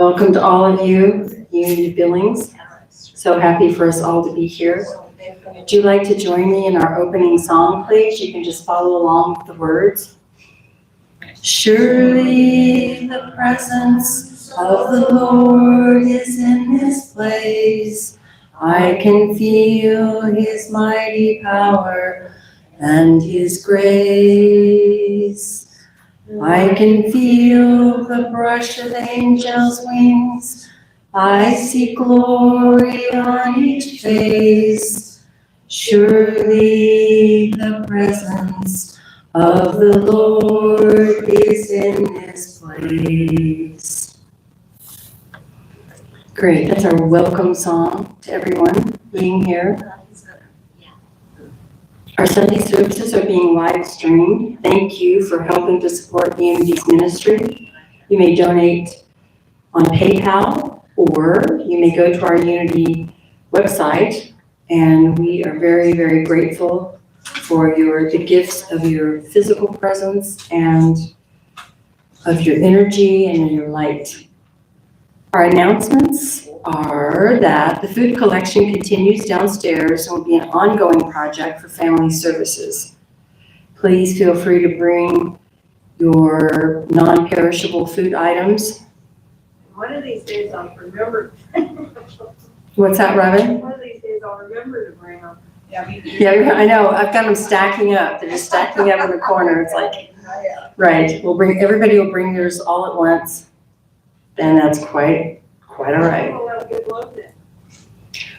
Welcome to all of you, Unity of Billings. So happy for us all to be here. Would you like to join me in our opening song, please? You can just follow along with the words. Surely the presence of the Lord is in this place. I can feel his mighty power and his grace. I can feel the brush of angels' wings. I see glory on each face. Surely the presence of the Lord is in this place. Great, that's our welcome song to everyone being here. Our Sunday services are being live streamed. Thank you for helping to support the Unity's ministry. You may donate on PayPal, or you may go to our Unity website, and we are very, very grateful for the gifts of your physical presence and of your energy and your light. Our announcements are that the food collection continues downstairs and will be an ongoing project for family services. Please feel free to bring your non-perishable food items. One of these days I'll remember. What's that, Robin? One of these days I'll remember to bring them. Yeah, I know. I've got them stacking up. They're just stacking up in the corner. It's like, right. Everybody will bring theirs all at once. And that's quite all right.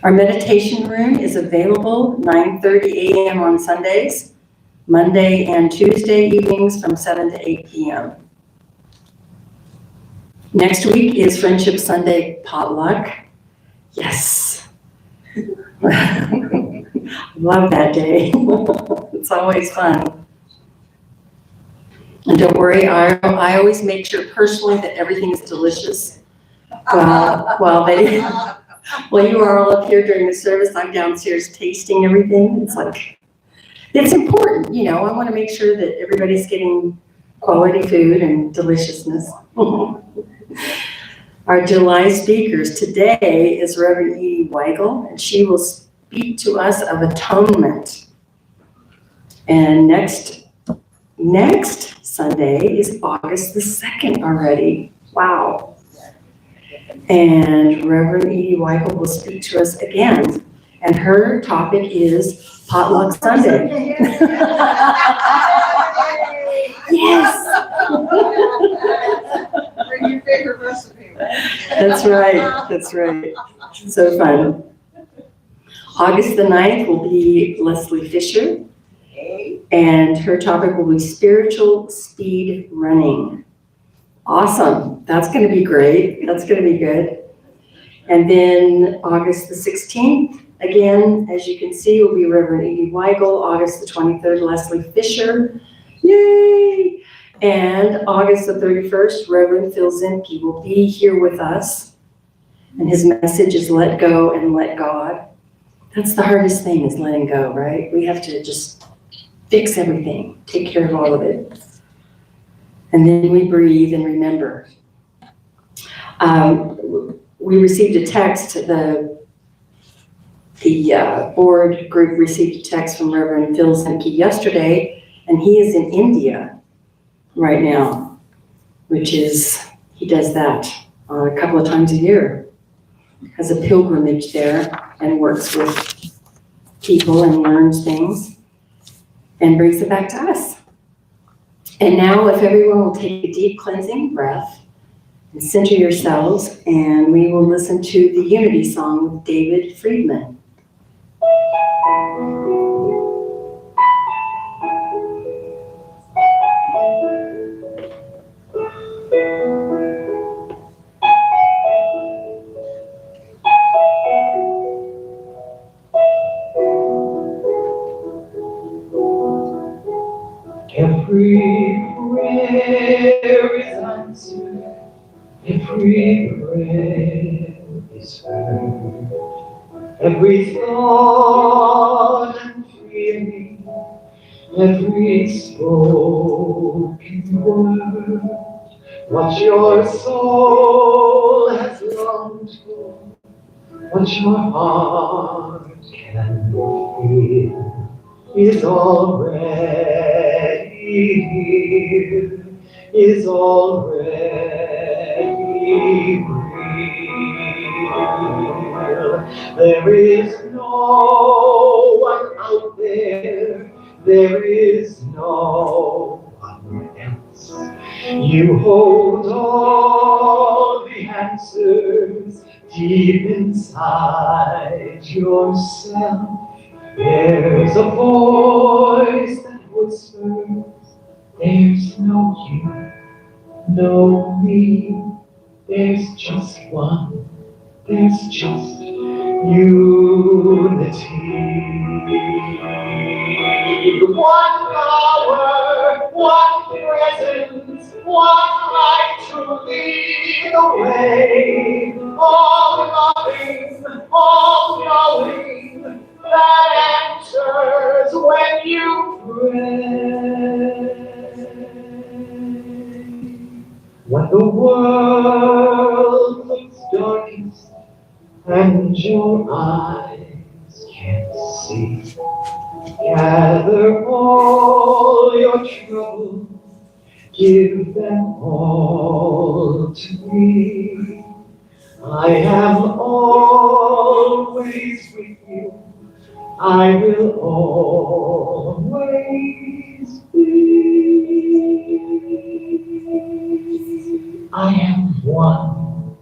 Our meditation room is available 9:30 a.m. on Sundays, Monday and Tuesday evenings from 7 to 8 p.m. Next week is Friendship Sunday potluck. Yes. Love that day. It's always fun. And don't worry, I always make sure personally that everything is delicious. While you are all up here during the service, I'm downstairs tasting everything. It's important, I want to make sure that everybody's getting quality food and deliciousness. Our July speakers today is Rev Edee Weigel, and she will speak to us of Atonement. And next Sunday is August the 2nd already. Wow. And Rev Edee Weigel will speak to us again. And her topic is Potluck Sunday. Yes. Bring your favorite recipe. That's right. So fun. August the 9th will be Leslie Fisher. And her topic will be spiritual speed running. Awesome. That's going to be great. That's going to be good. And then August the 16th, again, as you can see, will be Reverend Edee Weigel. August the 23rd, Leslie Fisher. Yay! And August the 31st, Reverend Phil Zimke will be here with us. And his message is let go and let God. That's the hardest thing, is letting go, right? We have to just fix everything, take care of all of it. And then we breathe and remember. We received a text, the board group received a text from Reverend Phil Zimke yesterday, and he is in India right now, he does that a couple of times a year, has a pilgrimage there and works with people and learns things and brings it back to us. And now if everyone will take a deep cleansing breath and center yourselves, and we will listen to the Unity song with David Friedman. Every prayer is answered, every prayer is heard, every thought and feeling, every spoken word, what your soul has longed for, what your heart can feel, is already here, is already real. There is no one out there is no one else. You hold all the answers deep inside yourself. There's a voice that whispers, there's no you, no me. There's just one, there's just unity. One power, one presence, one light to lead the way. All loving, all knowing, that answers when you pray. When the world looks darkest and your eyes can't see, gather all your troubles, give them all to me. I am always with you, I will always be. I am one,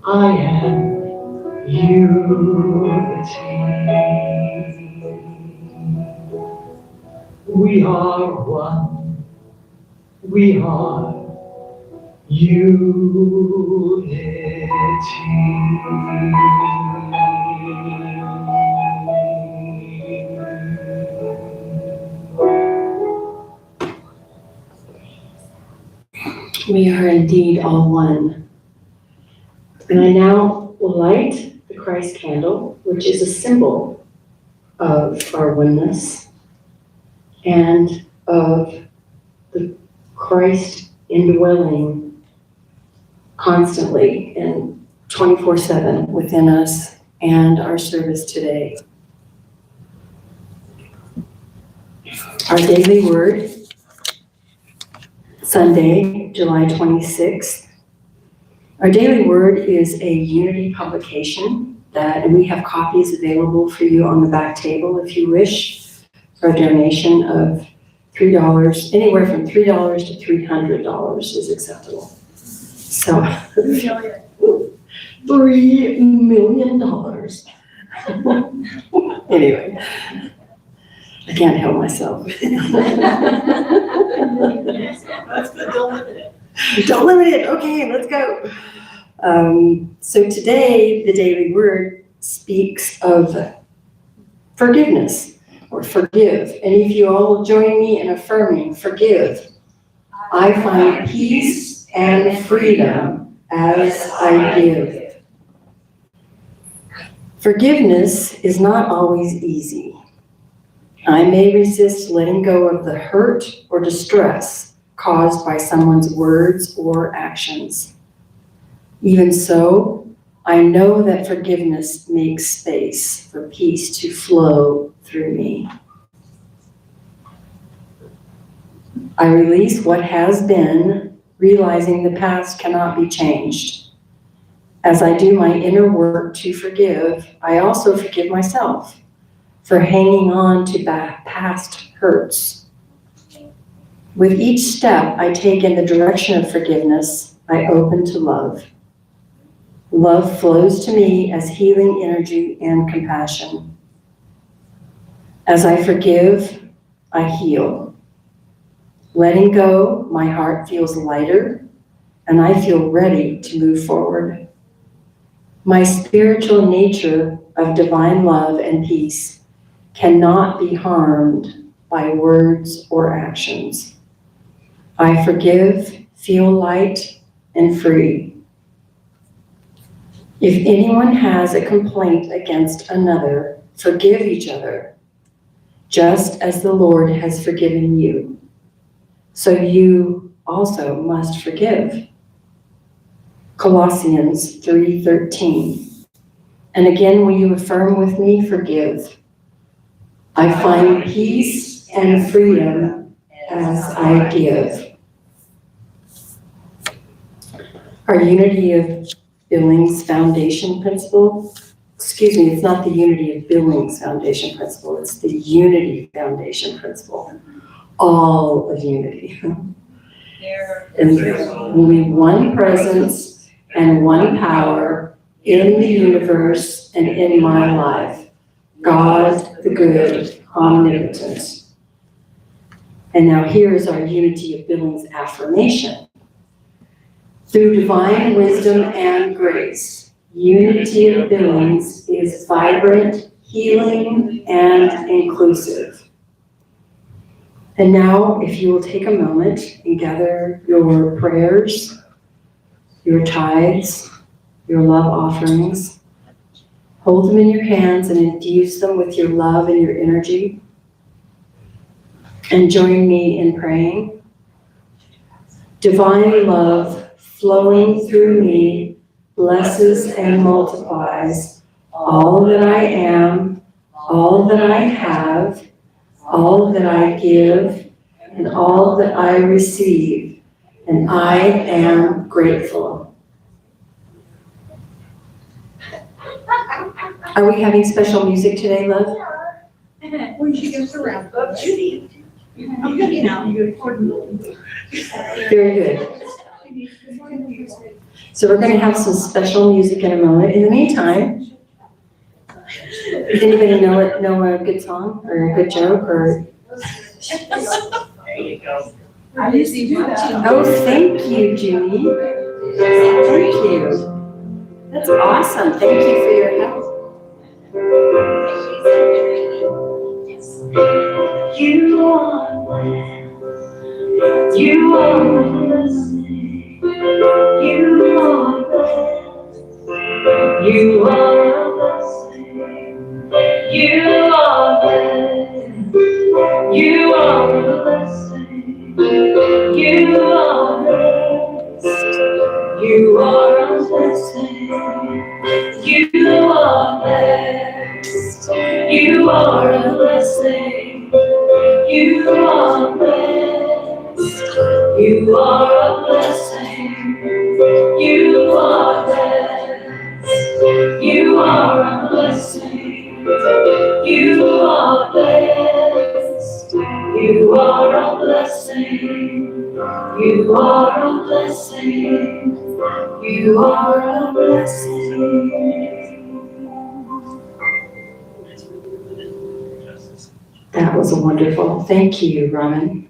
I am unity. We are one, we are unity. We are indeed all one. And I now will light the Christ candle, which is a symbol of our oneness and of the Christ indwelling constantly and 24/7 within us and our service today. Our daily word, Sunday, July 26th. Our daily word is a Unity publication and we have copies available for you on the back table if you wish, for a donation of $3, anywhere from $3 to $300 is acceptable. So, $3 million. Anyway, I can't help myself. That's good, don't limit it. Don't limit it. Okay, let's go. So today, the daily word speaks of forgiveness or forgive. And if you all will join me in affirming forgive, I find peace and freedom as I give. Forgiveness is not always easy. I may resist letting go of the hurt or distress caused by someone's words or actions. Even so, I know that forgiveness makes space for peace to flow through me. I release what has been, realizing the past cannot be changed. As I do my inner work to forgive, I also forgive myself for hanging on to past hurts. With each step I take in the direction of forgiveness, I open to love. Love flows to me as healing energy and compassion. As I forgive, I heal. Letting go, my heart feels lighter, and I feel ready to move forward. My spiritual nature of divine love and peace cannot be harmed by words or actions. I forgive, feel light, and free. If anyone has a complaint against another, forgive each other, just as the Lord has forgiven you. So you also must forgive. Colossians 3:13. And again, will you affirm with me, forgive? I find peace and freedom as I give. Our Unity of Billings Foundation principle, it's not the Unity of Billings Foundation principle, it's the Unity Foundation principle. All of unity. And only one presence and one power in the universe and in my life. God, the good, omnipotent. And now here's our Unity of Billings affirmation. Through divine wisdom and grace, Unity of Billings is vibrant, healing, and inclusive. And now, if you will take a moment and gather your prayers, your tithes, your love offerings, hold them in your hands and infuse them with your love and your energy. And join me in praying. Divine love flowing through me blesses and multiplies all that I am, all that I have, all that I give, and all that I receive, and I am grateful. Are we having special music today, love? Well, you should give us a round of Judy. I'm good now. You're good. Very good. So we're going to have some special music in a moment. In the meantime, does anybody know a good song or a good joke or? There you go. I usually do that. Oh, thank you, Junie. Thank you. That's awesome. Thank you for your help. You are blessed. You are blessed. You are blessed. You are a blessing. You are blessed. You are a blessing. You are blessed. You are a blessing. You are blessed. You are a blessing. You are blessed. You are a blessing. You are blessed. You are a blessing. You are blessed. You are a blessing. You are a blessing. You are a blessing. That was wonderful. Thank you, Robin.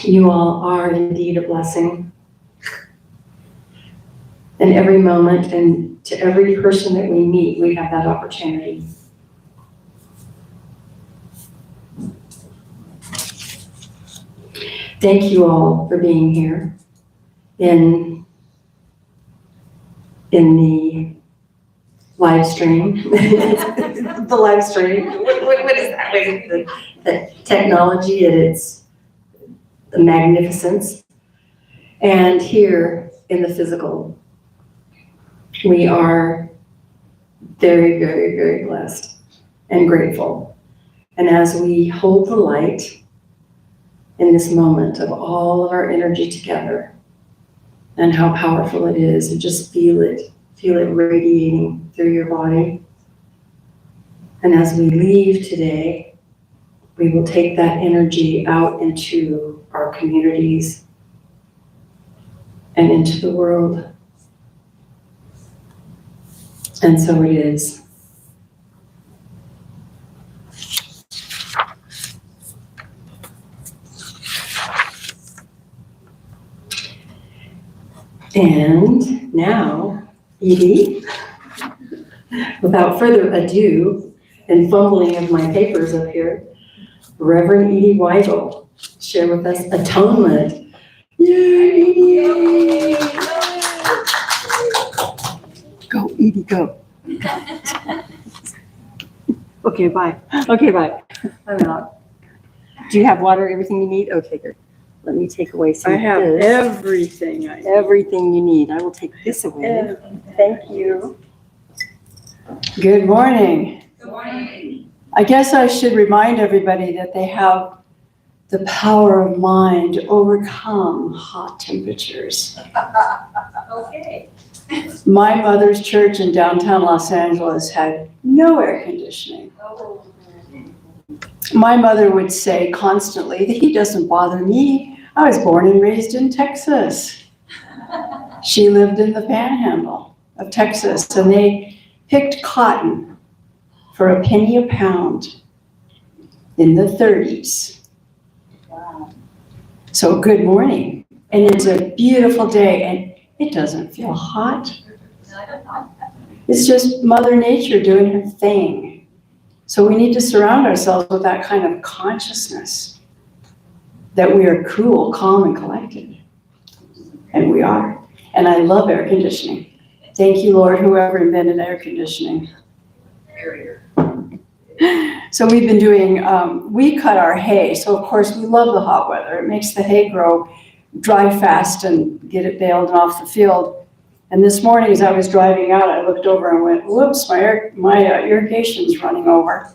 You all are indeed a blessing. And every moment and to every person that we meet, we have that opportunity. Thank you all for being here in the live stream. The live stream. What is that? The technology at its magnificence. And here in the physical, we are very, very, very blessed and grateful. And as we hold the light in this moment of all of our energy together and how powerful it is, and just feel it radiating through your body. And as we leave today, we will take that energy out into our communities and into the world. And so it is. And now, Edie, without further ado, and fumbling of my papers up here, Reverend Edee Weigel, share with us Atonement. Yay! Go, Edie, go. Okay, bye. Okay, bye. I'm out. Do you have water, everything you need? Okay, good. Let me take away some I of have this. everything I need. Everything you need. I will take this away. Thank you. Good morning. Good morning. I guess I should remind everybody that they have the power of mind to overcome hot temperatures. Okay. My mother's church in downtown Los Angeles had no air conditioning. Oh. My mother would say constantly, the heat doesn't bother me. I was born and raised in Texas. She lived in the panhandle of Texas, and they picked cotton for a penny a pound in the 30s. Wow. So good morning. And it's a beautiful day, and it doesn't feel hot. It's just Mother Nature doing her thing. So we need to surround ourselves with that kind of consciousness that we are cool, calm, and collected. And we are. And I love air conditioning. Thank you, Lord, whoever invented air conditioning. So we've been doing, we cut our hay. So of course we love the hot weather. It makes the hay grow dry fast and get it baled and off the field. And this morning as I was driving out, I looked over and went, whoops, my irrigation's running over.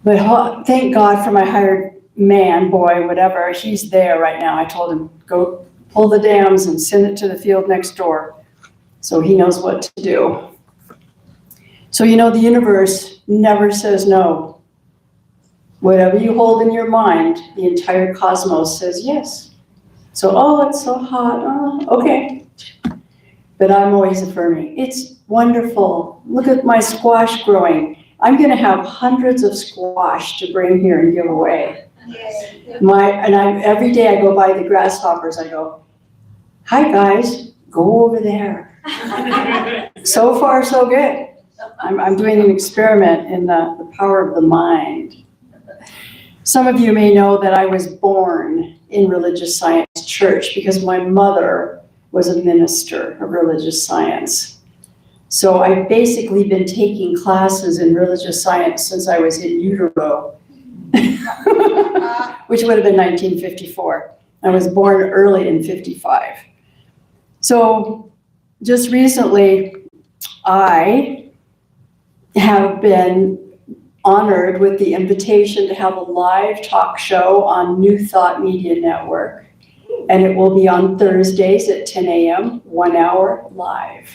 But thank God for my hired man, boy, whatever, he's there right now. I told him, go pull the dams and send it to the field next door. So he knows what to do. So you know, the universe never says no. Whatever you hold in your mind, the entire cosmos says yes. So, oh, it's so hot, okay. But I'm always affirming, it's wonderful. Look at my squash growing. I'm gonna have hundreds of squash to bring here and give away. Every day I go by the grasshoppers, I go, hi guys, go over there. So far, so good. I'm doing an experiment in the power of the mind. Some of you may know that I was born in religious science church because my mother was a minister of religious science. So I've basically been taking classes in religious science since I was in utero, which would have been 1954. I was born early in 55. So just recently, I have been honored with the invitation to have a live talk show on New Thought Media Network. And it will be on Thursdays at 10 a.m., 1 hour live.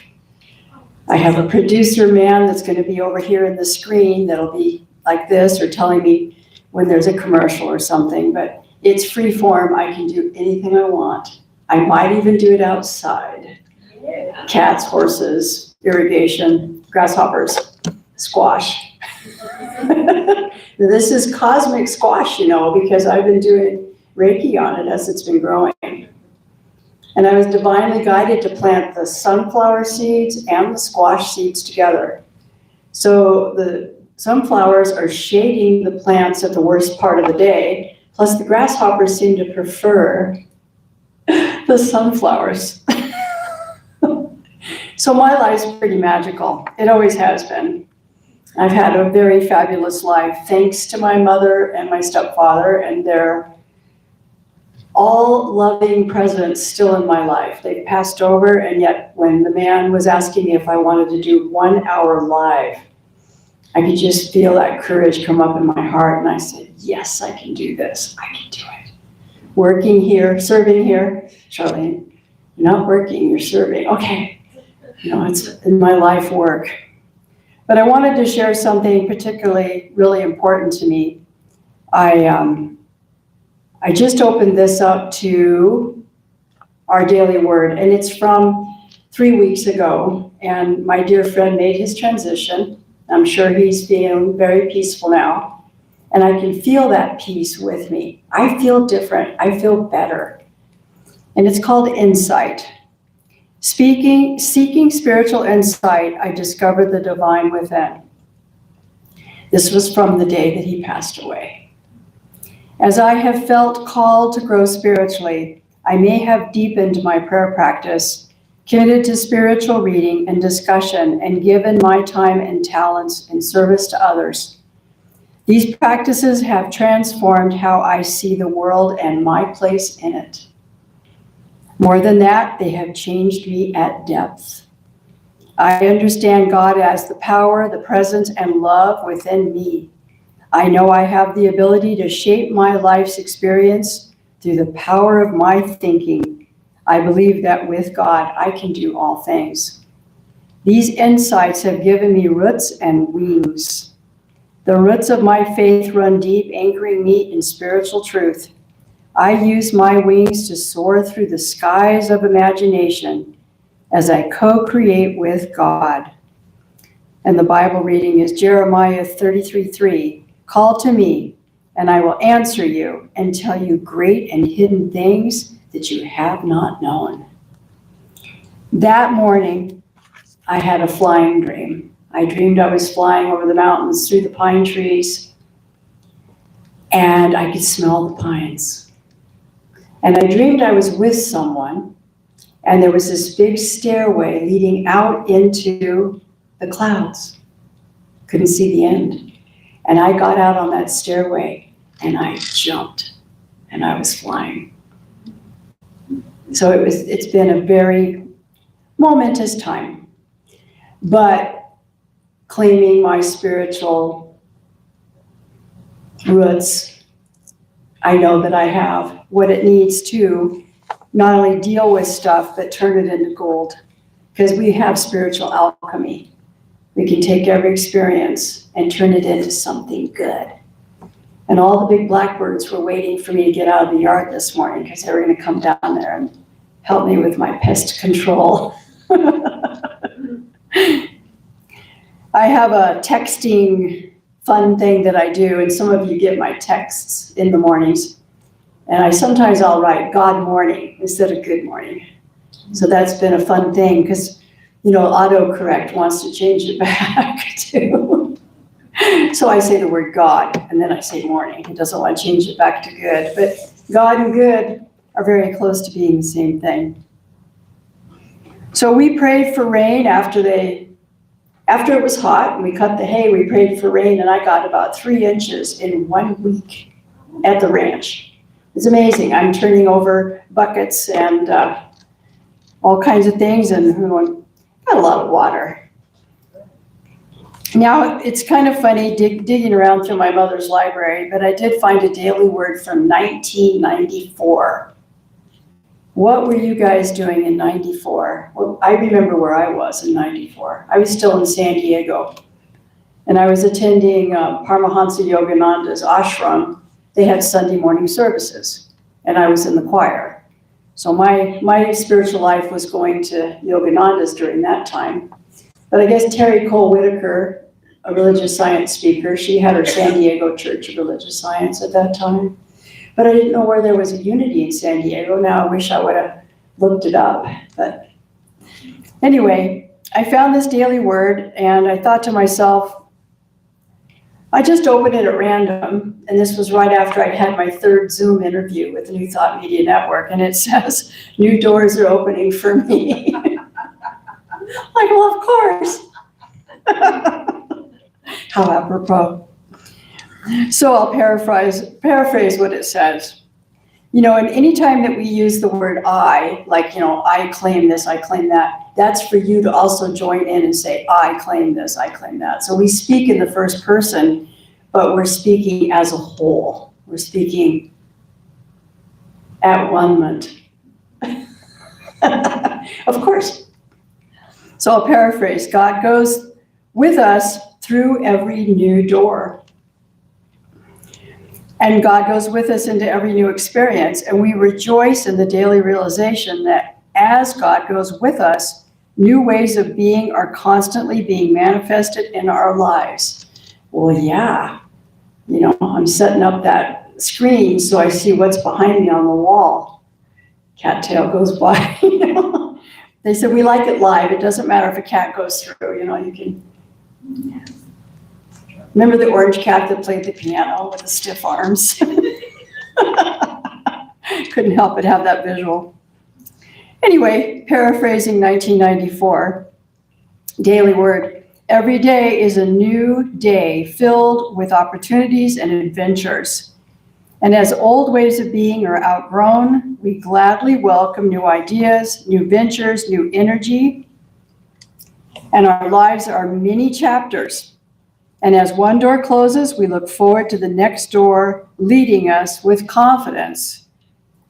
I have a producer man that's going to be over here in the screen that'll be like this or telling me when there's a commercial or something, but it's free form. I can do anything I want. I might even do it outside. Cats, horses, irrigation, grasshoppers, squash. This is cosmic squash, you know, because I've been doing Reiki on it as it's been growing. And I was divinely guided to plant the sunflower seeds and the squash seeds together. So the sunflowers are shading the plants at the worst part of the day, plus the grasshoppers seem to prefer the sunflowers. So my life's pretty magical. It always has been. I've had a very fabulous life, thanks to my mother and my stepfather, and their all loving presence still in my life. They passed over, and yet when the man was asking me if I wanted to do 1 hour live, I could just feel that courage come up in my heart, and I said, yes, I can do this. I can do it. Working here, serving here. Charlene, you're not working, you're serving. Okay. You know, it's in my life work. But I wanted to share something particularly really important to me. I just opened this up to our daily word, and it's from 3 weeks ago. And my dear friend made his transition. I'm sure he's feeling very peaceful now. And I can feel that peace with me. I feel different. I feel better. And it's called insight. Seeking spiritual insight, I discovered the divine within. This was from the day that he passed away. As I have felt called to grow spiritually, I may have deepened my prayer practice, committed to spiritual reading and discussion, and given my time and talents in service to others. These practices have transformed how I see the world and my place in it. More than that, they have changed me at depth. I understand God as the power, the presence, and love within me. I know I have the ability to shape my life's experience through the power of my thinking. I believe that with God, I can do all things. These insights have given me roots and wings. The roots of my faith run deep, anchoring me in spiritual truth. I use my wings to soar through the skies of imagination as I co-create with God. And the Bible reading is Jeremiah 33:3. Call to me, and I will answer you and tell you great and hidden things that you have not known. That morning, I had a flying dream. I dreamed I was flying over the mountains through the pine trees, and I could smell the pines. And I dreamed I was with someone, and there was this big stairway leading out into the clouds. Couldn't see the end. And I got out on that stairway, and I jumped, and I was flying. So it's been a very momentous time. But claiming my spiritual roots, I know that I have what it needs to not only deal with stuff, but turn it into gold. Because we have spiritual alchemy. We can take every experience and turn it into something good. And all the big blackbirds were waiting for me to get out of the yard this morning because they were going to come down there and help me with my pest control. I have a texting fun thing that I do, and some of you get my texts in the mornings. And sometimes I'll write God morning instead of good morning. So that's been a fun thing because, autocorrect wants to change it back too. So I say the word God, and then I say morning. It doesn't want to change it back to good. But God and good are very close to being the same thing. So we prayed for rain after it was hot and we cut the hay, we prayed for rain, and I got about 3 inches in 1 week at the ranch. It's amazing. I'm turning over buckets and all kinds of things, and got a lot of water. Now, it's kind of funny digging around through my mother's library, but I did find a daily word from 1994. What were you guys doing in 94? Well, I remember where I was in 94. I was still in San Diego, and I was attending Paramahansa Yogananda's ashram. They had Sunday morning services, and I was in the choir. So my spiritual life was going to Yogananda's during that time. But I guess Terry Cole Whitaker, a religious science speaker, she had her San Diego Church of Religious Science at that time. But I didn't know where there was a Unity in San Diego. Now I wish I would have looked it up. But anyway, I found this daily word, and I thought to myself, I just opened it at random, and this was right after I'd had my 3rd Zoom interview with the New Thought Media Network, and it says, new doors are opening for me. Like, well, of course. How apropos. So I'll paraphrase what it says. And any time that we use the word I, like, I claim this, I claim that, that's for you to also join in and say, I claim this, I claim that. So we speak in the first person, but we're speaking as a whole. We're speaking at one-ment. Of course. So I'll paraphrase. God goes with us through every new door. And God goes with us into every new experience. And we rejoice in the daily realization that as God goes with us, new ways of being are constantly being manifested in our lives. Well, yeah. I'm setting up that screen so I see what's behind me on the wall. Cattail goes by. They said, we like it live. It doesn't matter if a cat goes through, you can. Yeah. Remember the orange cat that played the piano with the stiff arms? Couldn't help but have that visual. Anyway, paraphrasing 1994, daily word. Every day is a new day filled with opportunities and adventures. And as old ways of being are outgrown, we gladly welcome new ideas, new ventures, new energy. And our lives are many chapters. And as one door closes, we look forward to the next door, leading us with confidence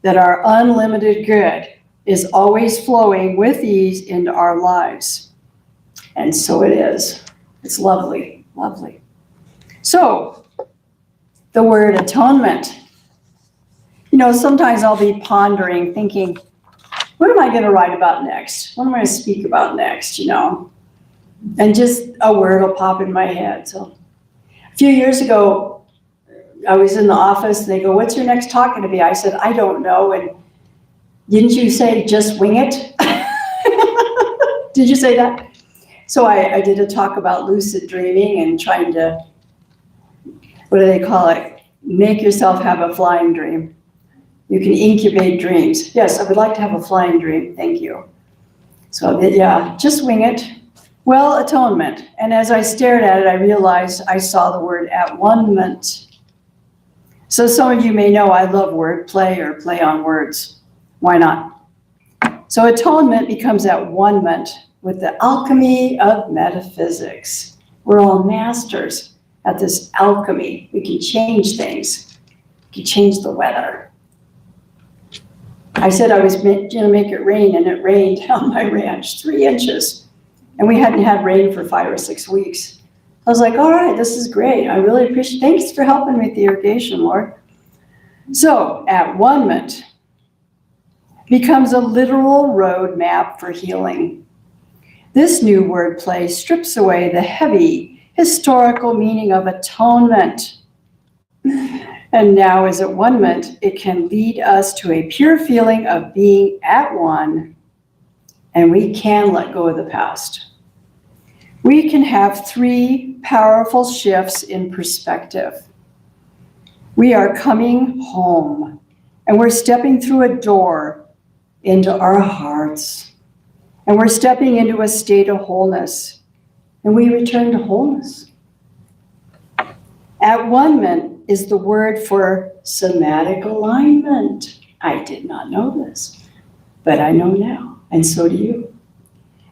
that our unlimited good is always flowing with ease into our lives. And so it is. It's lovely, lovely. So, the word atonement. You know, sometimes I'll be pondering, thinking, what am I going to write about next? What am I going to speak about next, you know? And just a word will pop in my head. So, a few years ago, I was in the office, and they go, what's your next talk going to be? I said, I don't know. And didn't you say just wing it? Did you say that? So I did a talk about lucid dreaming and trying to, what do they call it? Make yourself have a flying dream. You can incubate dreams. Yes, I would like to have a flying dream. Thank you. So yeah, just wing it. Well, atonement. And as I stared at it, I realized I saw the word at-one-ment. So some of you may know I love wordplay or play on words. Why not? So atonement becomes at-one-ment with the alchemy of metaphysics. We're all masters at this alchemy. We can change things. We can change the weather. I said I was going to make it rain, and it rained on my ranch 3 inches. And we hadn't had rain for 5 or 6 weeks. I was like, all right, this is great. I really appreciate it. Thanks for helping me with the irrigation, Lord. So, at-one-ment becomes a literal roadmap for healing. This new wordplay strips away the heavy historical meaning of atonement. And now, as at-one-ment, it can lead us to a pure feeling of being at one, and we can let go of the past. We can have 3 powerful shifts in perspective. We are coming home, and we're stepping through a door into our hearts. And we're stepping into a state of wholeness. And we return to wholeness. At-one-ment is the word for somatic alignment. I did not know this, but I know now, and so do you.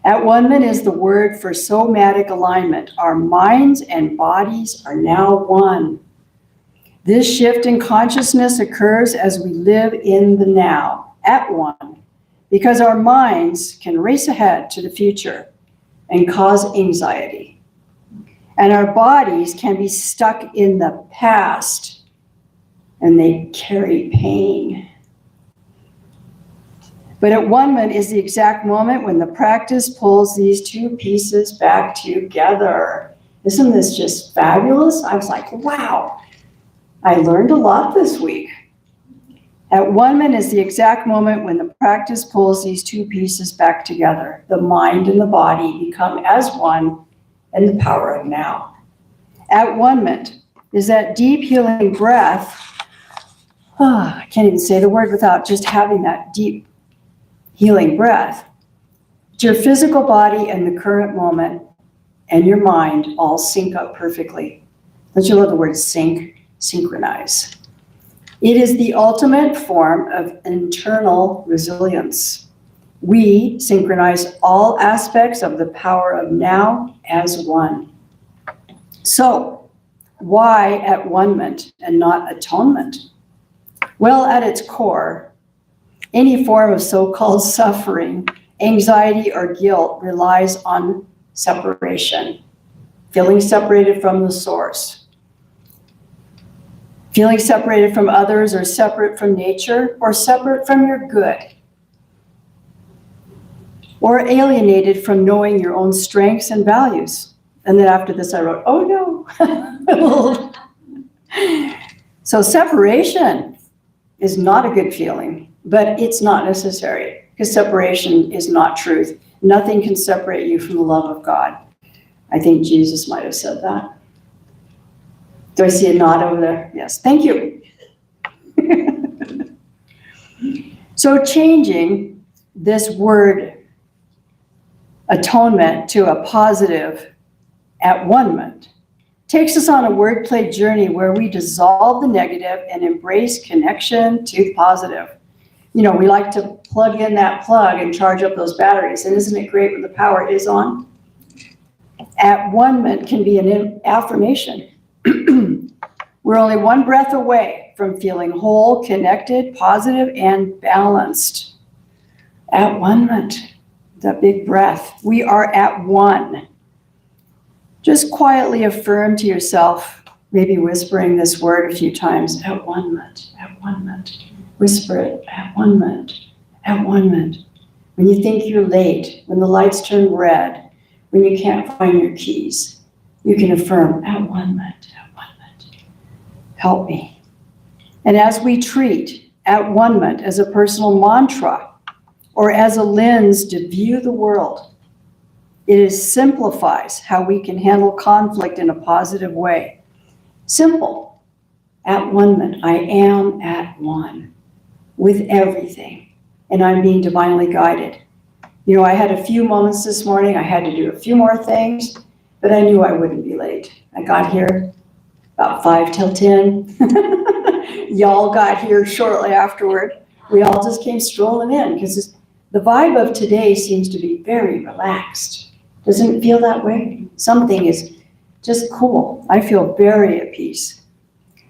At-one-ment is the word for somatic alignment. Our minds and bodies are now one. This shift in consciousness occurs as we live in the now, at one, because our minds can race ahead to the future and cause anxiety. And our bodies can be stuck in the past, and they carry pain. But at-one-ment is the exact moment when the practice pulls these 2 pieces back together. Isn't this just fabulous? I was like, wow, I learned a lot this week. At-one-ment is the exact moment when the practice pulls these 2 pieces back together. The mind and the body become as one in the power of now. At-one-ment is that deep healing breath. I can't even say the word without just having that deep healing breath. Your physical body and the current moment and your mind all sync up perfectly. Don't you love the word sync? Synchronize. It is the ultimate form of internal resilience. We synchronize all aspects of the power of now as one. So, why at-one-ment and not atonement? Well, at its core, any form of so-called suffering, anxiety, or guilt relies on separation, feeling separated from the source. Feeling separated from others, or separate from nature, or separate from your good. Or alienated from knowing your own strengths and values. And then after this I wrote, oh no. So separation is not a good feeling, but it's not necessary, because separation is not truth. Nothing can separate you from the love of God. I think Jesus might have said that. Do I see a nod over there? Yes, thank you. So changing this word atonement to a positive Atonement takes us on a wordplay journey where we dissolve the negative and embrace connection to the positive. You know, we like to plug in that plug and charge up those batteries. And isn't it great when the power is on? Atonement can be an affirmation. We're only one breath away from feeling whole, connected, positive, and balanced. Atonement, that big breath. We are at one. Just quietly affirm to yourself, maybe whispering this word a few times, atonement, atonement. Whisper it, atonement, atonement. When you think you're late, when the lights turn red, when you can't find your keys, you can affirm, atonement, atonement. Help me. And as we treat atonement as a personal mantra or as a lens to view the world, it simplifies how we can handle conflict in a positive way. Simple. Atonement. I am at one with everything, and I'm being divinely guided. You know, I had a few moments this morning. I had to do a few more things, but I knew I wouldn't be late. I got here about 5 till 10. Y'all got here shortly afterward. We all just came strolling in because the vibe of today seems to be very relaxed. Doesn't it feel that way? Something is just cool. I feel very at peace.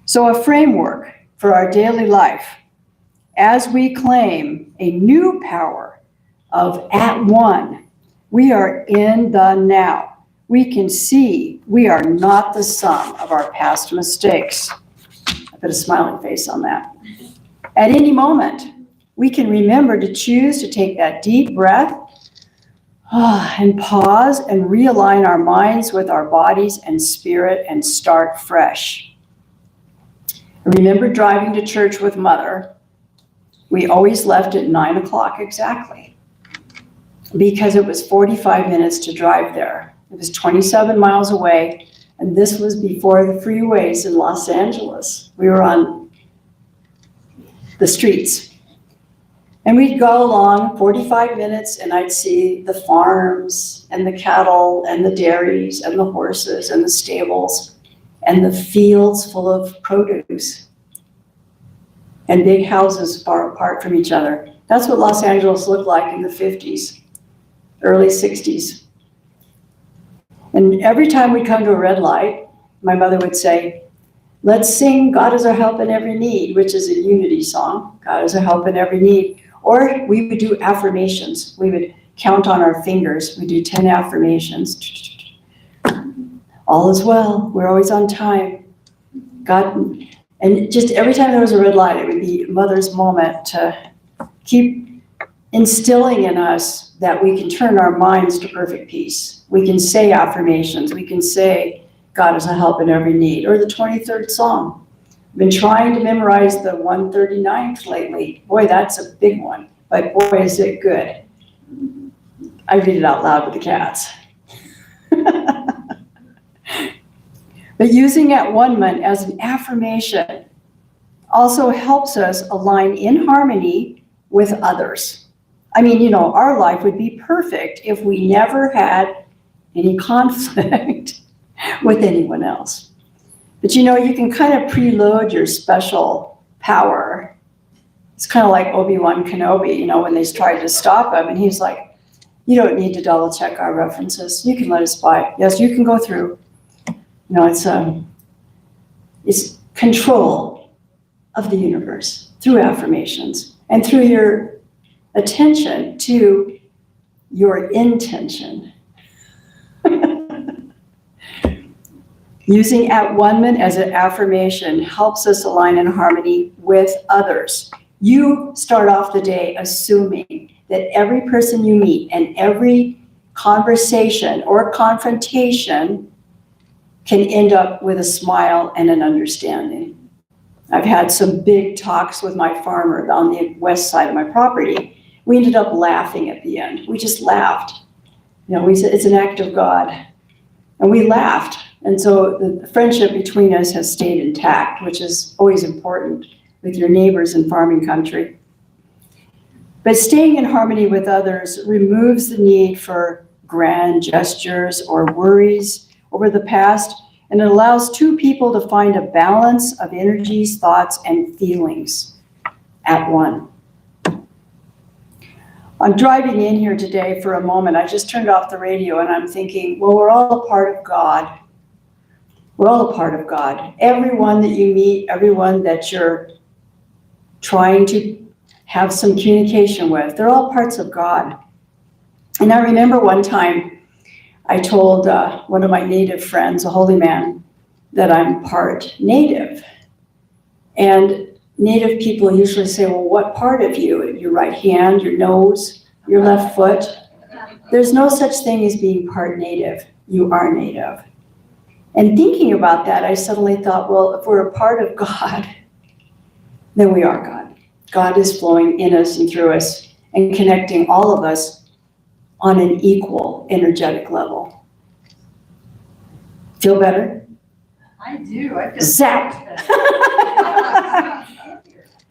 So a framework for our daily life as we claim a new power of at one, we are in the now. We can see we are not the sum of our past mistakes. I put a smiling face on that. At any moment, we can remember to choose to take that deep breath and pause and realign our minds with our bodies and spirit and start fresh. I remember driving to church with Mother. We always left at 9 o'clock exactly because it was 45 minutes to drive there. It was 27 miles away, and this was before the freeways in Los Angeles. We were on the streets. And we'd go along 45 minutes and I'd see the farms and the cattle and the dairies and the horses and the stables and the fields full of produce and big houses far apart from each other. That's what Los Angeles looked like in the 50s, early 60s. And every time we'd come to a red light, my mother would say, let's sing God is our help in every need, which is a Unity song. God is our help in every need. Or we would do affirmations. We would count on our fingers. We do 10 affirmations. All is well. We're always on time. God, and just every time there was a red light, it would be Mother's moment to keep instilling in us that we can turn our minds to perfect peace. We can say affirmations. We can say, God is a help in every need. Or the 23rd Psalm. I've been trying to memorize the 139th lately. Boy, that's a big one. But boy, is it good. I read it out loud with the cats. But using atonement as an affirmation also helps us align in harmony with others. I mean, you know, our life would be perfect if we never had any conflict with anyone else. But you know, you can kind of preload your special power. It's kind of like Obi-Wan Kenobi, you know, when they tried to stop him, and he's like, you don't need to double check our references. You can let us by. Yes, you can go through. You know, it's control of the universe through affirmations and through your attention to your intention. Using atonement as an affirmation helps us align in harmony with others. You start off the day assuming that every person you meet and every conversation or confrontation can end up with a smile and an understanding. I've had some big talks with my farmer on the west side of my property. We ended up laughing at the end. We just laughed. You know, we said it's an act of God. And we laughed. And so the friendship between us has stayed intact, which is always important with your neighbors in farming country. But staying in harmony with others removes the need for grand gestures or worries over the past, and it allows two people to find a balance of energies, thoughts, and feelings at one. I'm driving in here today for a moment. I just turned off the radio and I'm thinking, well, we're all a part of God. We're all a part of God. Everyone that you meet, everyone that you're trying to have some communication with, they're all parts of God. And I remember one time I told one of my native friends, a holy man, that I'm part native. And native people usually say, well, what part of you? Your right hand, your nose, your left foot? There's no such thing as being part native. You are native. And thinking about that, I suddenly thought, well, if we're a part of God, then we are God. God is flowing in us and through us and connecting all of us on an equal energetic level. Feel better? I do. I feel Zap!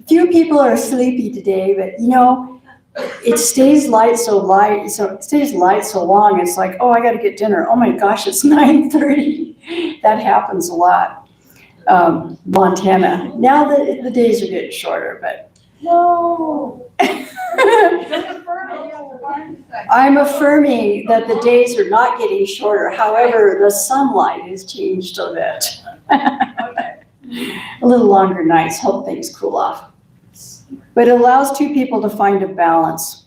Few people are sleepy today, but you know, it stays light so long. It's like, oh, I got to get dinner. Oh my gosh, it's 9:30. That happens a lot. Montana. Now the days are getting shorter, but no. I'm affirming that the days are not getting shorter. However, the sunlight has changed a bit. A little longer nights. Hope things cool off. But it allows two people to find a balance.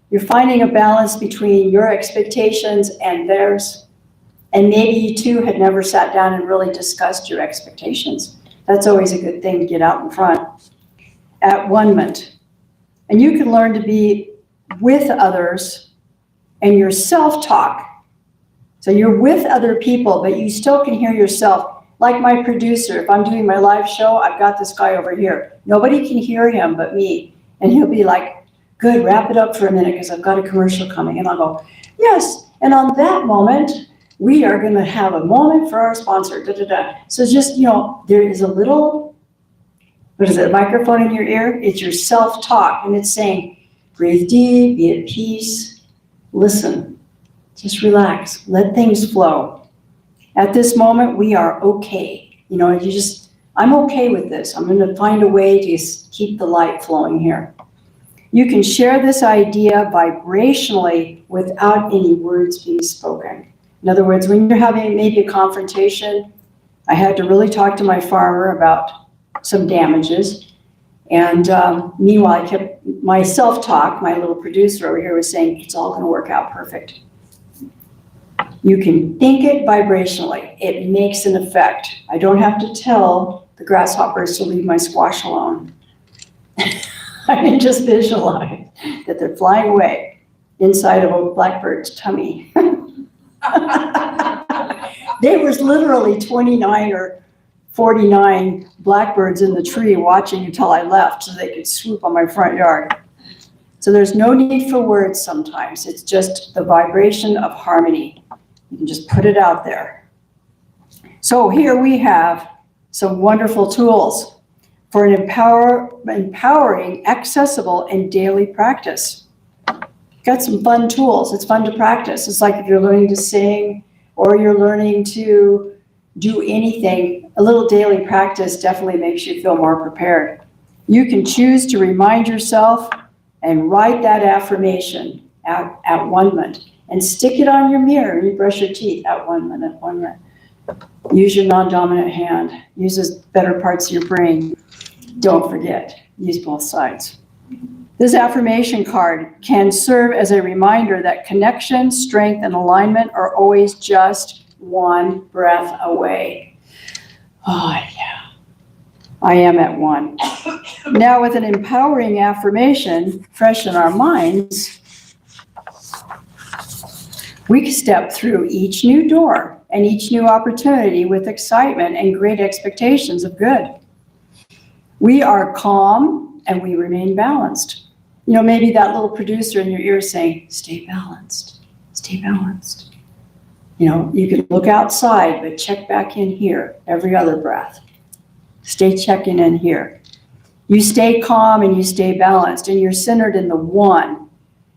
You're finding a balance between your expectations and theirs. And maybe you two had never sat down and really discussed your expectations. That's always a good thing to get out in front. Atonement. And you can learn to be with others and your self-talk. So you're with other people, but you still can hear yourself. Like my producer, if I'm doing my live show, I've got this guy over here. Nobody can hear him but me. And he'll be like, good, wrap it up for a minute because I've got a commercial coming. And I'll go, yes. And on that moment, we are going to have a moment for our sponsor. Da, da, da. So just, you know, there is a little, what is it, a microphone in your ear? It's your self-talk. And it's saying, breathe deep, be at peace, listen, just relax, let things flow. At this moment, we are okay. You know, I'm okay with this. I'm going to find a way to keep the light flowing here. You can share this idea vibrationally without any words being spoken. In other words, when you're having maybe a confrontation, I had to really talk to my farmer about some damages. And meanwhile, I kept my self-talk, my little producer over here was saying, it's all going to work out perfect. You can think it vibrationally. It makes an effect. I don't have to tell the grasshoppers to leave my squash alone. I can just visualize that they're flying away inside of a blackbird's tummy. There was literally 29 or 49 blackbirds in the tree watching until I left so they could swoop on my front yard. So there's no need for words sometimes. It's just the vibration of harmony. You can just put it out there. So here we have some wonderful tools for an empowering, accessible, and daily practice. Got some fun tools. It's fun to practice. It's like if you're learning to sing or you're learning to do anything, a little daily practice definitely makes you feel more prepared. You can choose to remind yourself and write that affirmation at 1 minute. And stick it on your mirror when you brush your teeth at 1 minute, 1 minute. Use your non-dominant hand. Use the better parts of your brain. Don't forget, use both sides. This affirmation card can serve as a reminder that connection, strength, and alignment are always just one breath away. Oh, yeah. I am at 1. Now, with an empowering affirmation fresh in our minds, we can step through each new door and each new opportunity with excitement and great expectations of good. We are calm and we remain balanced. You know, maybe that little producer in your ear is saying, stay balanced, stay balanced. You know, you can look outside, but check back in here every other breath. Stay checking in here. You stay calm and you stay balanced and you're centered in the one.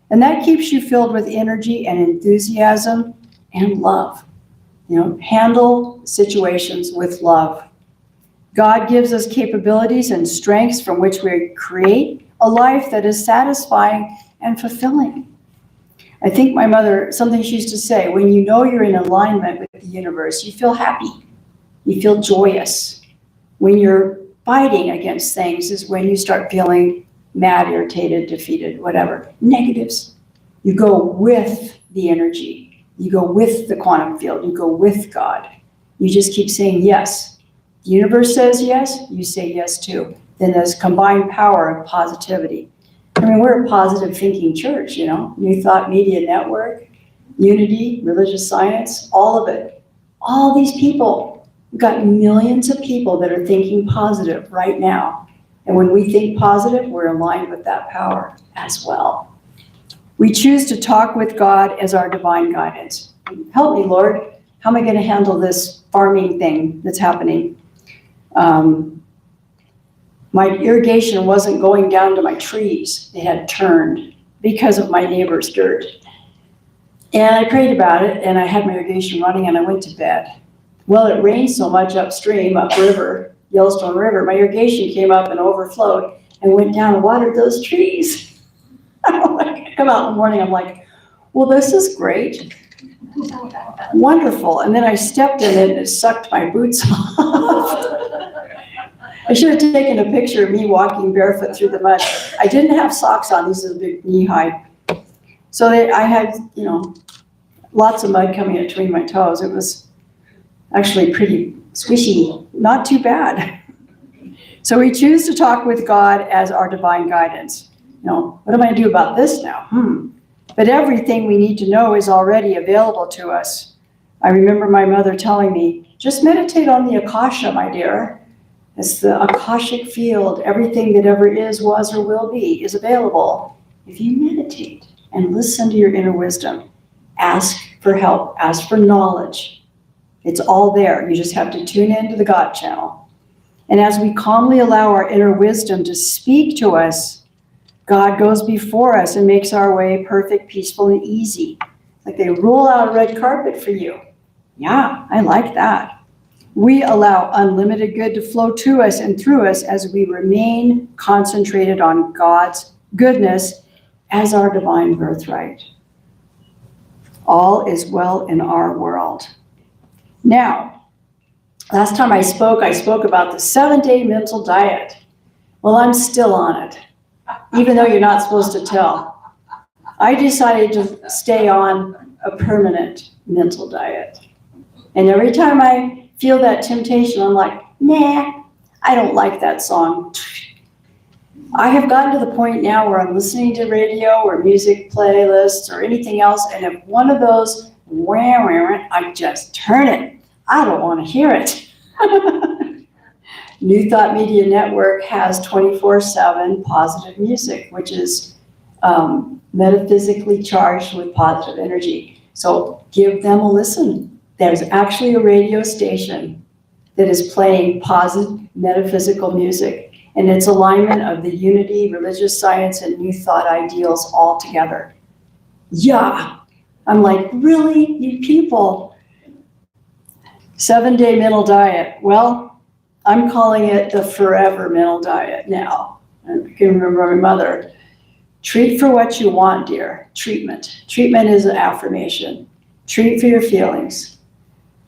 And that keeps you filled with energy and enthusiasm and love. handle situations with love. God gives us capabilities and strengths from which we create a life that is satisfying and fulfilling. I think my mother, something she used to say, when you know you're in alignment with the universe, you feel happy, you feel joyous. When you're fighting against things is when you start feeling mad, irritated, defeated, whatever. Negatives. You go with the energy. You go with the quantum field. You go with God. You just keep saying yes. The universe says yes, you say yes too. Then there's combined power of positivity. I mean, we're a positive thinking church, New Thought Media Network, Unity, religious science, all of it. All these people, we've got millions of people that are thinking positive right now. And when we think positive, we're aligned with that power as well. We choose to talk with God as our divine guidance. Help me, Lord. How am I going to handle this farming thing that's happening? My irrigation wasn't going down to my trees. They had turned because of my neighbor's dirt. And I prayed about it, and I had my irrigation running, and I went to bed. Well, it rained so much upstream, upriver, Yellowstone River, my irrigation came up and overflowed and went down and watered those trees. I come out in the morning, I'm like, well, this is great. Wonderful. And then I stepped in it and it sucked my boots off. I should have taken a picture of me walking barefoot through the mud. I didn't have socks on. These are big knee-high. So I had, lots of mud coming in between my toes. It was actually pretty squishy, not too bad. So we choose to talk with God as our divine guidance. What am I going to do about this now? But everything we need to know is already available to us. I remember my mother telling me, just meditate on the Akasha, my dear. It's the Akashic field. Everything that ever is, was, or will be is available. If you meditate and listen to your inner wisdom, ask for help, ask for knowledge. It's all there. You just have to tune into the God channel. And as we calmly allow our inner wisdom to speak to us, God goes before us and makes our way perfect, peaceful, and easy. Like they roll out a red carpet for you. Yeah, I like that. We allow unlimited good to flow to us and through us as we remain concentrated on God's goodness as our divine birthright. All is well in our world. Now, last time I spoke about the 7-day mental diet. Well, I'm still on it, even though you're not supposed to tell. I decided to stay on a permanent mental diet. And every time I feel that temptation, I'm like, nah, I don't like that song. I have gotten to the point now where I'm listening to radio or music playlists or anything else, and if one of those, I just turn it. I don't want to hear it. New Thought Media Network has 24/7 positive music, which is metaphysically charged with positive energy. So give them a listen. There's actually a radio station that is playing positive metaphysical music, and it's alignment of the unity, religious science, and new thought ideals all together. Yeah, I'm like, really, you people? 7-day mental diet. Well, I'm calling it the forever mental diet now. I can remember my mother. Treat for what you want, dear. Treatment. Treatment is an affirmation. Treat for your feelings.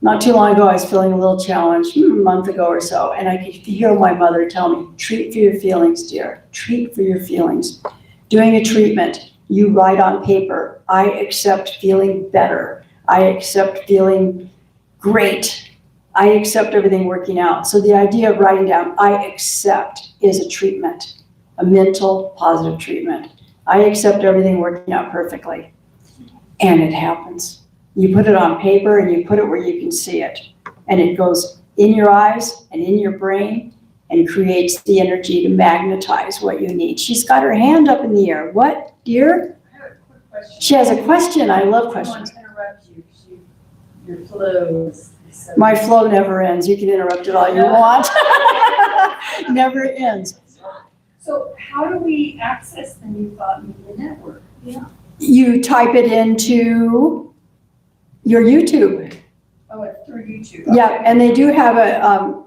Not too long ago, I was feeling a little challenged, a month ago or so, and I could hear my mother tell me, treat for your feelings, dear. Treat for your feelings. Doing a treatment, you write on paper, I accept feeling better. I accept feeling great. I accept everything working out. So the idea of writing down, I accept, is a treatment, a mental positive treatment. I accept everything working out perfectly. And it happens. You put it on paper and you put it where you can see it. And it goes in your eyes and in your brain and creates the energy to magnetize what you need. She's got her hand up in the air. What, dear? I have a quick question. She has a question. I love questions. I don't want to interrupt you. Your flow is so My flow never ends. You can interrupt it all you want. Never ends. So how do we access the New Thought Media Network? Yeah. You type it into your YouTube. Oh, it's through YouTube. Yeah, and they do have a,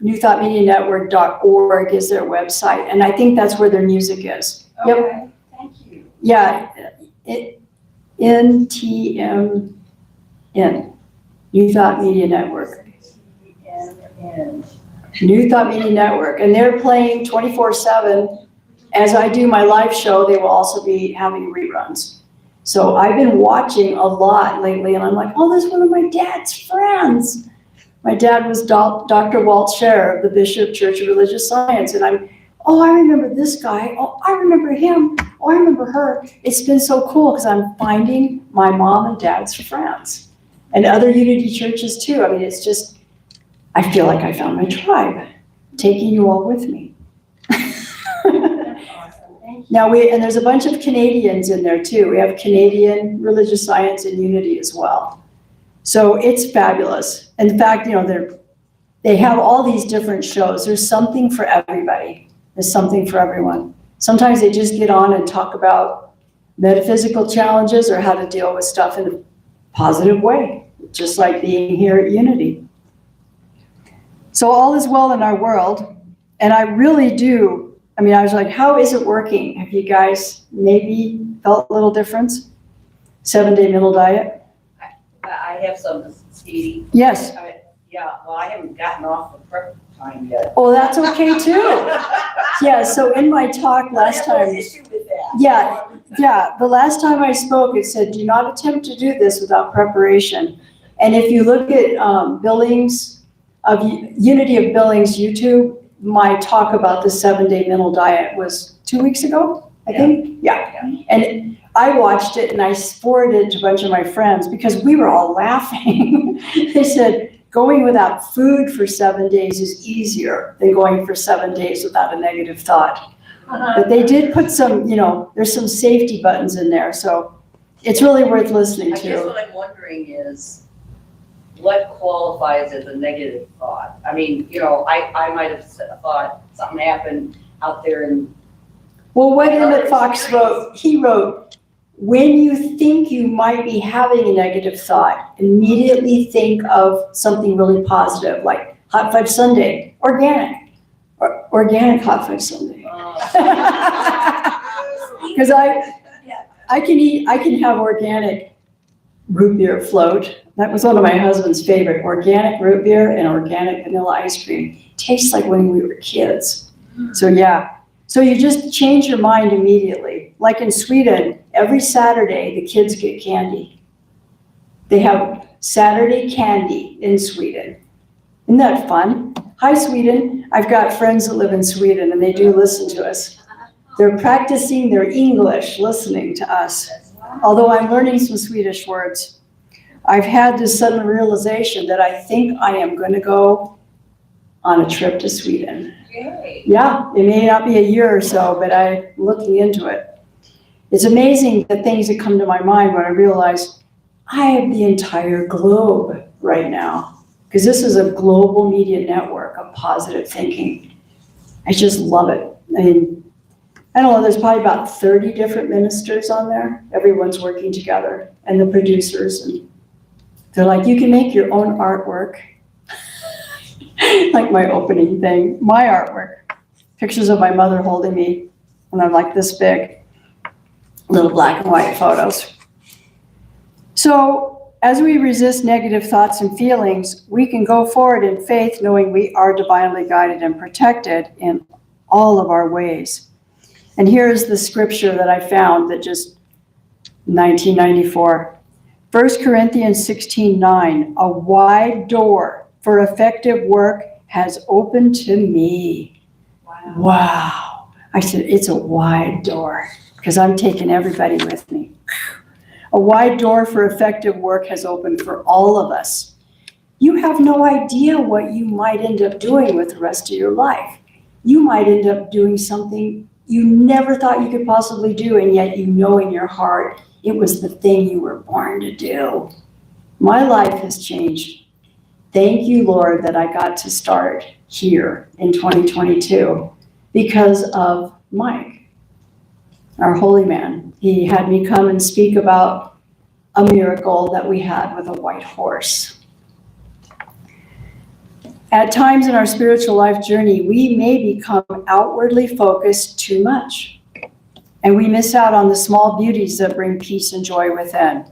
newthoughtmedianetwork.org is their website, and I think that's where their music is. Yep. Okay, thank you. Yeah, NTMN, New Thought Media Network. New Thought Media Network, and they're playing 24/7. As I do my live show, they will also be having reruns. So I've been watching a lot lately, and I'm like, oh, that's one of my dad's friends. My dad was Dr. Walt Scher of the Bishop Church of Religious Science, and I remember this guy. Oh, I remember him. Oh, I remember her. It's been so cool because I'm finding my mom and dad's friends, and other Unity churches too. I mean, it's just, I feel like I found my tribe, taking you all with me. Now and there's a bunch of Canadians in there too. We have Canadian Religious Science and Unity as well. So it's fabulous. In fact, they have all these different shows. There's something for everybody. There's something for everyone. Sometimes they just get on and talk about metaphysical challenges or how to deal with stuff in a positive way, just like being here at Unity. So all is well in our world. And I really do. I mean, I was like, how is it working? Have you guys maybe felt a little difference? 7-day mental diet? I have some, Stevie. Yes. Yeah, well, I haven't gotten off the prep time yet. Oh, that's okay too. Yeah, so in my talk last I have no time, issue with that. yeah, the last time I spoke, it said, do not attempt to do this without preparation. And if you look at Billings, Unity of Billings YouTube, my talk about the 7-day mental diet was 2 weeks ago, I think. Yeah. And I watched it and I forwarded it to a bunch of my friends because we were all laughing. They said, going without food for 7 days is easier than going for 7 days without a negative thought. But they did put some, there's some safety buttons in there. So it's really worth listening I guess to. what I'm wondering is, what qualifies as a negative thought? I mean, I might have thought something happened out there and. Well, what Emmett Fox wrote, he wrote, when you think you might be having a negative thought, immediately think of something really positive, like hot fudge sundae, organic hot fudge sundae. Because I can have organic root beer float. That was one of my husband's favorite, organic root beer and organic vanilla ice cream. Tastes like when we were kids. So yeah. So you just change your mind immediately. Like in Sweden, every Saturday, the kids get candy. They have Saturday candy in Sweden. Isn't that fun? Hi, Sweden. I've got friends that live in Sweden, and they do listen to us. They're practicing their English listening to us, although I'm learning some Swedish words. I've had this sudden realization that I think I am going to go on a trip to Sweden. Yay. Yeah, it may not be a year or so, but I'm looking into it. It's amazing the things that come to my mind when I realize I have the entire globe right now, because this is a global media network of positive thinking. I just love it. I mean, I don't know, there's probably about 30 different ministers on there. Everyone's working together, and the producers, and they're like, you can make your own artwork. Like my opening thing, my artwork. Pictures of my mother holding me, and I'm like this big. Little black and white photos. So as we resist negative thoughts and feelings, we can go forward in faith knowing we are divinely guided and protected in all of our ways. And here's the scripture that I found that just 1994. 1 Corinthians 16:9, a wide door for effective work has opened to me. Wow. I said, it's a wide door because I'm taking everybody with me. A wide door for effective work has opened for all of us. You have no idea what you might end up doing with the rest of your life. You might end up doing something you never thought you could possibly do, and yet you know in your heart it was the thing you were born to do. My life has changed. Thank you, Lord, that I got to start here in 2022 because of Mike, our holy man. He had me come and speak about a miracle that we had with a white horse. At times in our spiritual life journey, we may become outwardly focused too much, and we miss out on the small beauties that bring peace and joy within.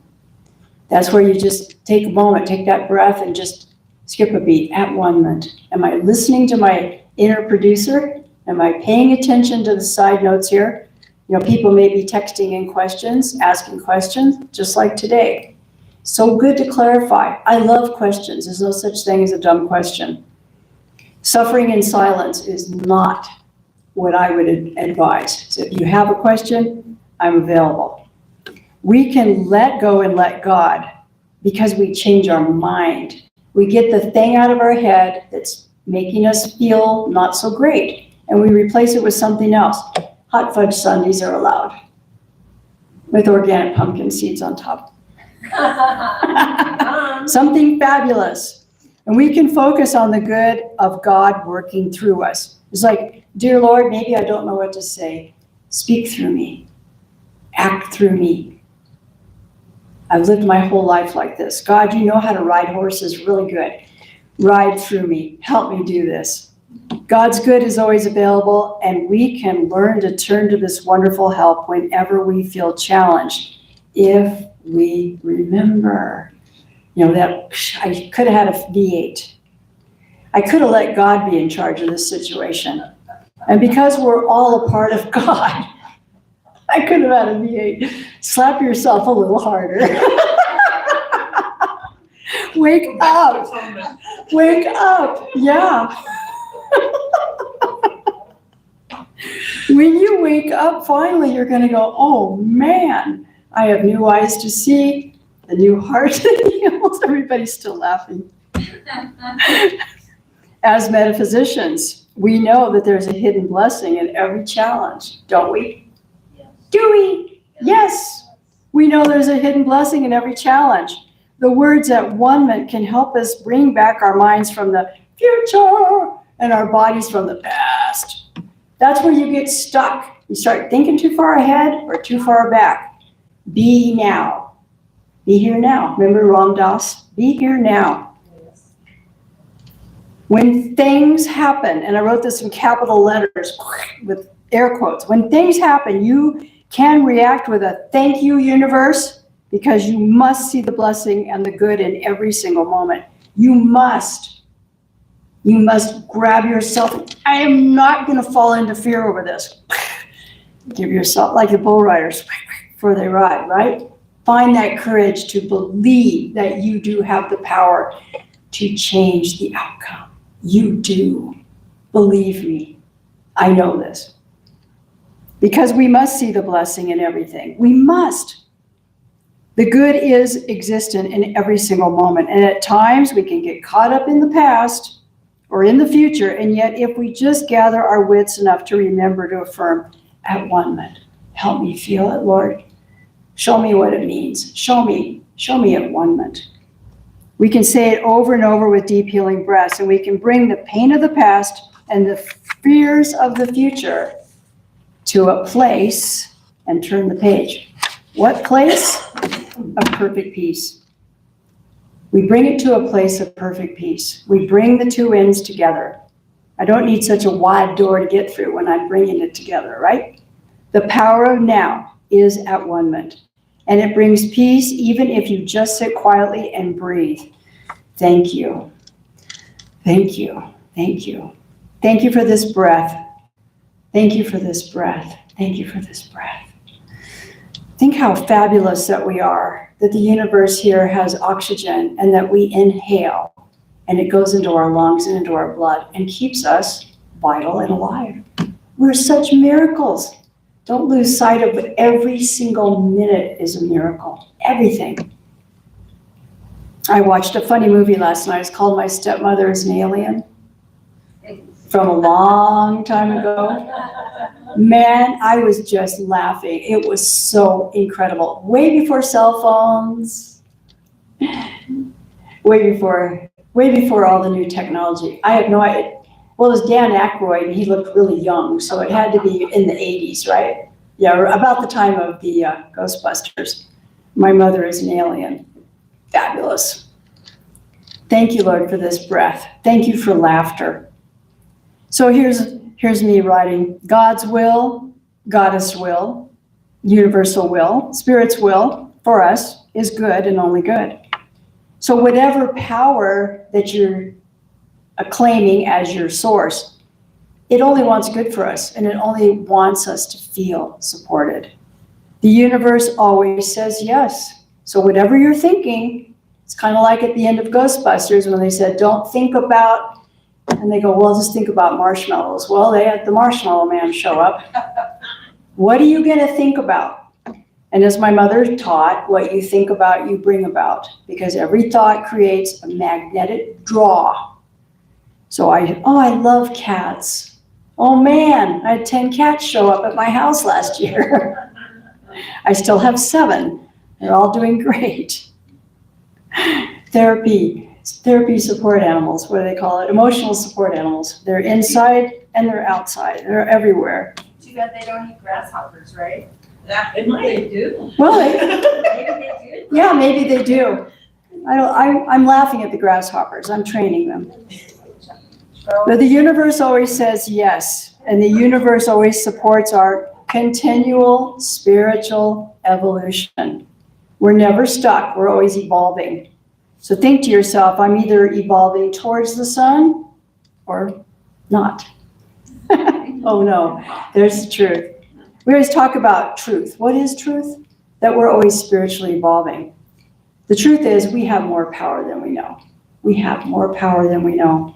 That's where you just take a moment, take that breath, and just skip a beat at Atonement. Am I listening to my inner producer? Am I paying attention to the side notes here? You know, people may be texting in questions, asking questions, just like today. So good to clarify. I love questions. There's no such thing as a dumb question. Suffering in silence is not what I would advise. So if you have a question, I'm available. We can let go and let God because we change our mind. We get the thing out of our head that's making us feel not so great, and we replace it with something else. Hot fudge sundaes are allowed with organic pumpkin seeds on top. Something fabulous. And we can focus on the good of God working through us. It's like, dear Lord, maybe I don't know what to say. Speak through me. Act through me. I've lived my whole life like this. God, you know how to ride horses really good. Ride through me. Help me do this. God's good is always available, and we can learn to turn to this wonderful help whenever we feel challenged, if we remember. You know, that I could have had a V8. I could have let God be in charge of this situation. And because we're all a part of God, I could have had a V8. Slap yourself a little harder. Wake up. Wake up. Yeah. When you wake up, finally, you're going to go, oh, man, I have new eyes to see, a new heart to heal. Everybody's still laughing. As metaphysicians, we know that there's a hidden blessing in every challenge, don't we? Yes. Do we? Yes. We know there's a hidden blessing in every challenge. The words Atonement can help us bring back our minds from the future and our bodies from the past. That's where you get stuck. You start thinking too far ahead or too far back. Be now. Be here now. Remember Ram Dass? Be here now. When things happen, and I wrote this in capital letters with air quotes, when things happen, you can react with a thank you, universe, because you must see the blessing and the good in every single moment. You must grab yourself. I am not going to fall into fear over this. Give yourself, like the bull riders, before they ride, right? Find that courage to believe that you do have the power to change the outcome. You do. Believe me. I know this. Because we must see the blessing in everything. We must. The good is existent in every single moment. And at times we can get caught up in the past or in the future. And yet if we just gather our wits enough to remember to affirm Atonement. Help me feel it, Lord. Show me what it means. Show me Atonement. We can say it over and over with deep healing breaths, and we can bring the pain of the past and the fears of the future to a place and turn the page. What place? Of perfect peace. We bring it to a place of perfect peace. We bring the two ends together. I don't need such a wide door to get through when I'm bringing it together, right? The power of now is Atonement, and it brings peace even if you just sit quietly and breathe. Thank you. Thank you. Thank you. Thank you for this breath. Thank you for this breath. Thank you for this breath. Think how fabulous that we are, that the universe here has oxygen and that we inhale and it goes into our lungs and into our blood and keeps us vital and alive. We're such miracles. Don't lose sight of it. Every single minute is a miracle. Everything. I watched a funny movie last night. It's called My Stepmother is an Alien, from a long time ago. Man, I was just laughing. It was so incredible. Way before cell phones. Way before all the new technology. I have no idea. Well, it was Dan Aykroyd, and he looked really young, so it had to be in the 80s, right? Yeah, about the time of the Ghostbusters. My Mother is an Alien. Fabulous. Thank you, Lord, for this breath. Thank you for laughter. So here's me writing God's will, Goddess will, universal will, Spirit's will for us is good and only good. So whatever power that you're claiming as your source, it only wants good for us, and it only wants us to feel supported. The universe always says yes. So whatever you're thinking, it's kind of like at the end of Ghostbusters when they said, don't think about, and they go, well, just think about marshmallows. Well, they had the marshmallow man show up. What are you going to think about? And as my mother taught, what you think about, you bring about, because every thought creates a magnetic draw. So I love cats. Oh man, I had 10 cats show up at my house last year. I still have 7. They're all doing great. Therapy support animals, what do they call it? Emotional support animals. They're inside and they're outside. They're everywhere. Too bad they don't eat grasshoppers, right? They might do. Well, Maybe they do. yeah, maybe they do. I'm laughing at the grasshoppers. I'm training them. But the universe always says yes, and the universe always supports our continual spiritual evolution. We're never stuck. We're always evolving. So think to yourself, I'm either evolving towards the sun or not. Oh no, there's the truth. We always talk about truth. What is truth? That we're always spiritually evolving. The truth is we have more power than we know. We have more power than we know.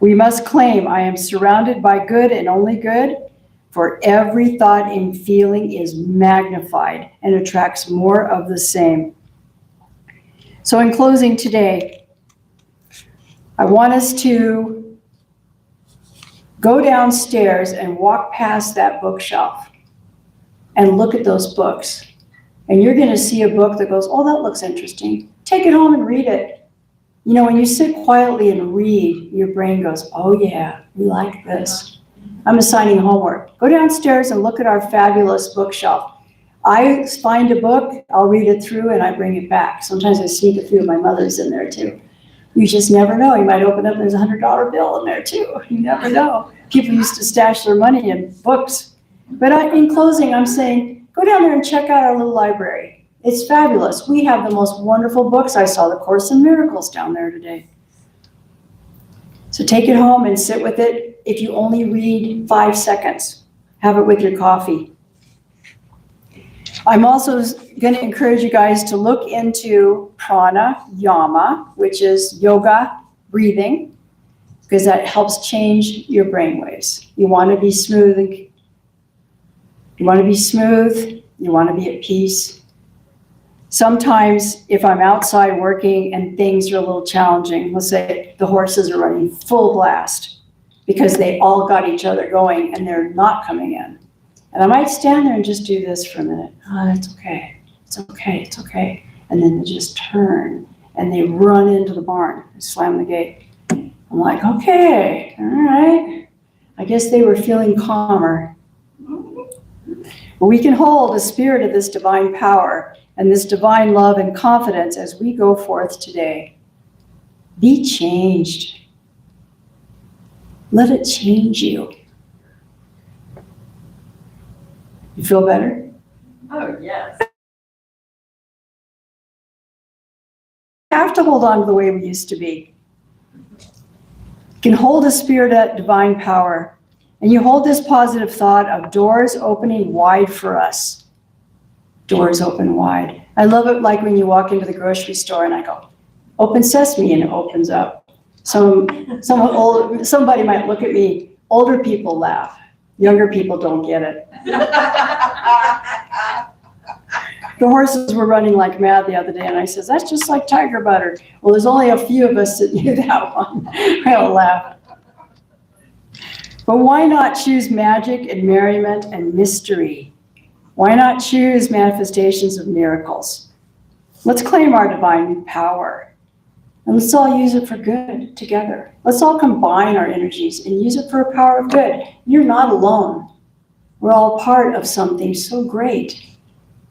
We must claim, I am surrounded by good and only good, for every thought and feeling is magnified and attracts more of the same. So in closing today, I want us to go downstairs and walk past that bookshelf and look at those books. And you're going to see a book that goes, oh, that looks interesting. Take it home and read it. You know, when you sit quietly and read, your brain goes, oh yeah, we like this. I'm assigning homework. Go downstairs and look at our fabulous bookshelf. I find a book, I'll read it through and I bring it back. Sometimes I sneak a few of my mother's in there too. You just never know. You might open up and there's a $100 bill in there too. You never know. People used to stash their money in books. But in closing, I'm saying, go down there and check out our little library. It's fabulous. We have the most wonderful books. I saw the Course in Miracles down there today. So take it home and sit with it. If you only read 5 seconds, have it with your coffee. I'm also going to encourage you guys to look into pranayama, which is yoga breathing, because that helps change your brain waves. You want to be smooth. You want to be at peace. Sometimes if I'm outside working and things are a little challenging, let's say the horses are running full blast because they all got each other going and they're not coming in. And I might stand there and just do this for a minute. Oh, it's okay. It's okay. It's okay. And then they just turn and they run into the barn and slam the gate. I'm like, okay, all right. I guess they were feeling calmer. But we can hold the spirit of this divine power and this divine love and confidence as we go forth today. Be changed. Let it change you. You feel better? Oh, yes. We have to hold on to the way we used to be. You can hold a spirit of divine power, and you hold this positive thought of doors opening wide for us. Doors open wide. I love it like when you walk into the grocery store and I go, open sesame, and it opens up. Somebody might look at me. Older people laugh. Younger people don't get it. The horses were running like mad the other day, and I says, that's just like tiger butter. Well, there's only a few of us that knew that one. I'll laugh. But why not choose magic and merriment and mystery? Why not choose manifestations of miracles? Let's claim our divine power. And let's all use it for good together. Let's all combine our energies and use it for a power of good. You're not alone. We're all part of something so great.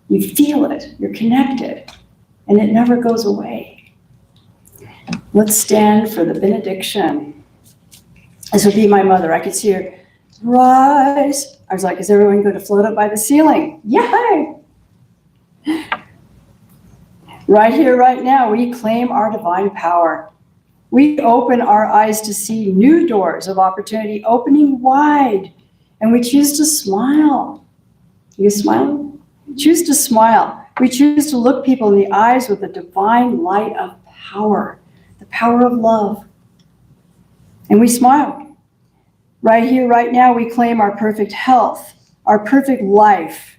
You feel it, you're connected, and it never goes away. Let's stand for the benediction. This would be my mother. I could see her rise. I was like, is everyone going to float up by the ceiling? Yay! Right here, right now, we claim our divine power. We open our eyes to see new doors of opportunity opening wide, and we choose to smile. You smiling? Choose to smile. We choose to look people in the eyes with the divine light of power, the power of love. And we smile. Right here, right now, we claim our perfect health, our perfect life,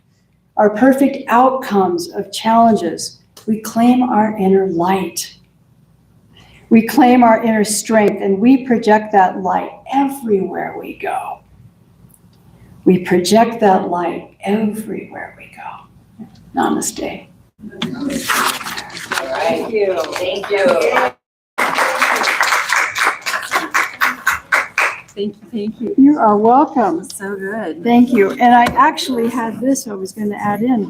our perfect outcomes of challenges. We claim our inner light. We claim our inner strength, and we project that light everywhere we go. We project that light everywhere we go. Namaste. All right. Thank you. Thank you. Thank you. You are welcome. So good. Thank you. And I actually had this I was going to add in, but